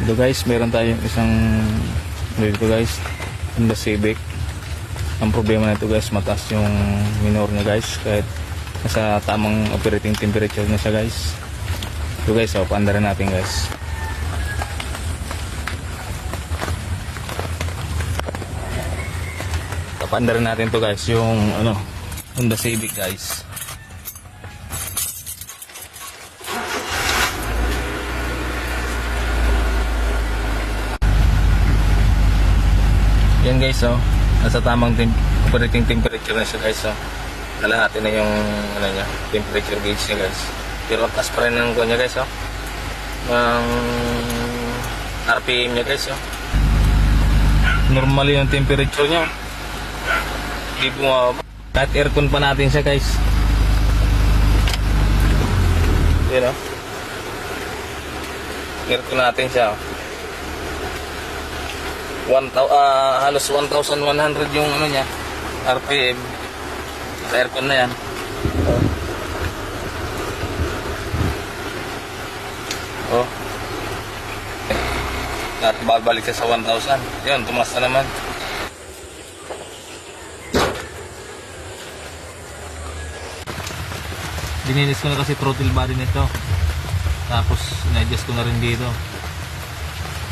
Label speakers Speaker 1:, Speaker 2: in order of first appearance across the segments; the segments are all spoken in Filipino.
Speaker 1: Ito guys, meron tayong isang dito guys, Honda Civic. Ang problema nito guys, mataas yung minor niya guys, kahit nasa tamang operating temperature na siya guys. Ito guys, paandarin natin guys. Paandarin natin to guys, yung Honda Civic guys. Yan guys, nasa tamang operating temperature na siya guys. Kalahati na yung niya, temperature gauge niya guys. Pero ang taas pa rin ng niya guys, ng RPM niya guys. Normal yung temperature niya. Hindi bumababa. Kahit aircon pa natin siya guys. Yan aircon natin siya. Halos 1,100 yung niya, RPM sa aircon na yan. At babalik siya sa 1,000. Yun, tumaas na naman. Dinilis ko na kasi throttle body nito, tapos na-adjust ko na rin dito,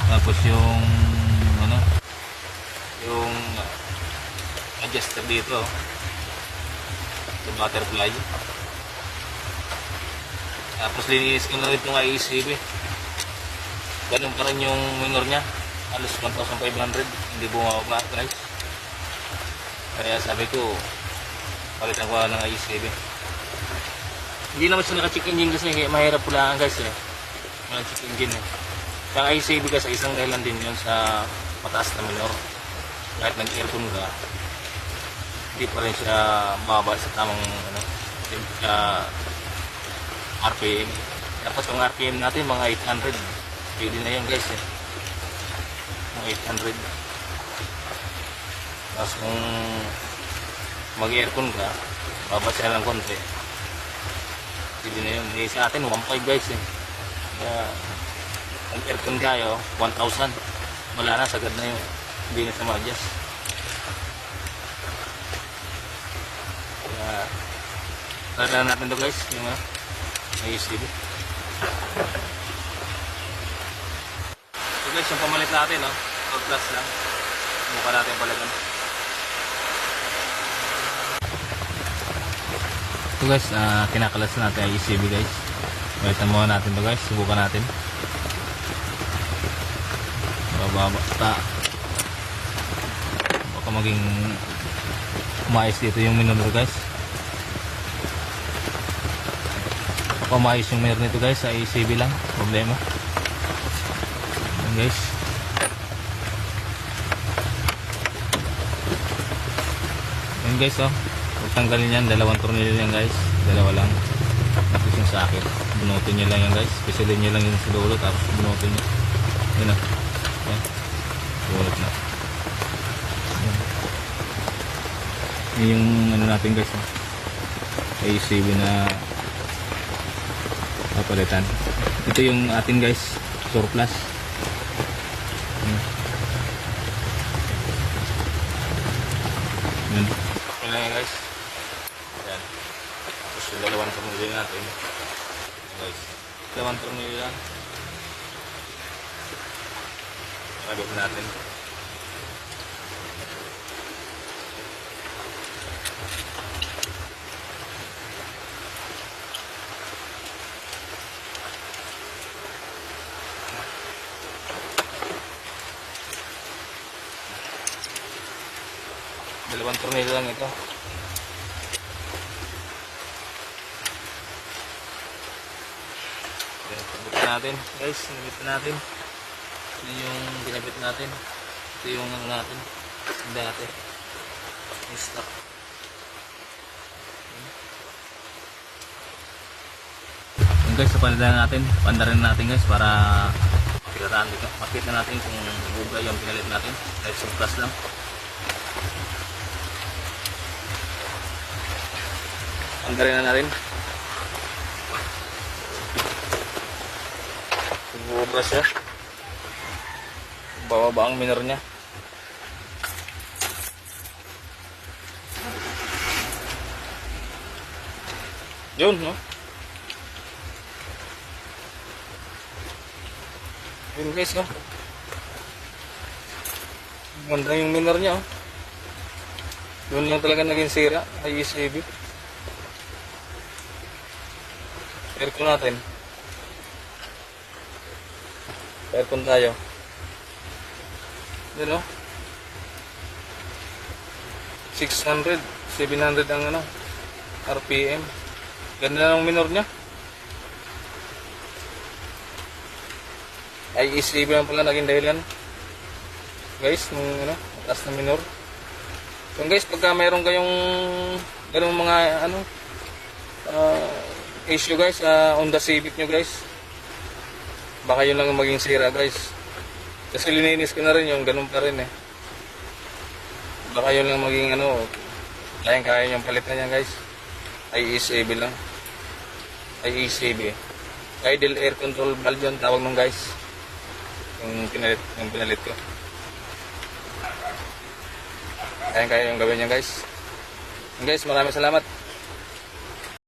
Speaker 1: tapos yung yung adjuster dito, yung butterfly, tapos linis ko na rin itong IECB. Ganun pa rin yung minor nya, halos 1,500, hindi bumababa guys. Kaya sabi ko palitan ko ng IECB. Hindi naman siya naka-check engine kasi mahirap pulaan guys mga check engine Ang IECB kasi isang dahilan din yun sa mataas na minor. Kahit nag-aircon ka, hindi pa rin siya mababa sa tamang RPM. Dapat yung RPM natin mga 800. Pwede na yan guys mga 800. Tapos kung mag-aircon ka, bababa siya lang konti. Pwede na yun. Sa atin 1.5 guys Kaya kung aircon kayo 1,000, wala na, sagad na yun. Hindi na sa ma-adjust. Kaya tara natin to guys, yung IECB. So guys, yung pamalit natin 4 plus lang. Mukha natin palagan. So guys, kinakalas natin IECB guys. Balitan muna natin to guys, subukan natin. Baka maging umayos dito yung minor guys. Baka umayos yung minor nito guys, sa IECB lang problema. Ayan guys. Ayan guys huwag tanggalin yan, dalawang tornilyo yan guys, dalawa lang. Tapos yung sakit, bunutin nyo lang yan guys, pisilin nyo lang yun sa dulo, tapos bunutin nyo. Yun Ayan, bulot na. Yun yung natin guys IECB na papalitan. Ito yung atin guys, surplus. Yun lang guys. Ayan. Tapos yung dalawang tornilyo natin guys, dalawang tornilyo lang. Pagod natin. Dalawang tornilyo lang ito. Pagod natin guys, nabit natin. Ito yung ginabit natin. Ito yung natin dati yung stock. Yung guys, sa pandarin natin guys, para makita natin kung buga yung pinalit natin. Kahit surplus lang. Pandarin na natin. Buga siya. bababa ang minor niya. Yun, no? Yun guys, no? Ganda yung minor niya, oh. Yun lang talaga naging sira, ay ECB. Aircon natin. Aircon tayo. Yun, no? 600, 700 ang ano, RPM. Ganda ng minor niya. Ay ECB lang pala naging dahilan. Guys, nung ano, taas na minor. So guys, pagka mayroon kayong ganung mga ano issue guys, Honda Civic nyo guys, baka yun lang maging sira guys. Kasi lininis ko na rin yung ganun pa rin eh. Baka yun lang maging ano, kaya yung palitan yan guys. Ay ECB lang. Ay ECB. Idle air control valve yun tawag nung guys. Yung pinalit ko. Kaya yung gawin niya guys. Guys, maraming salamat.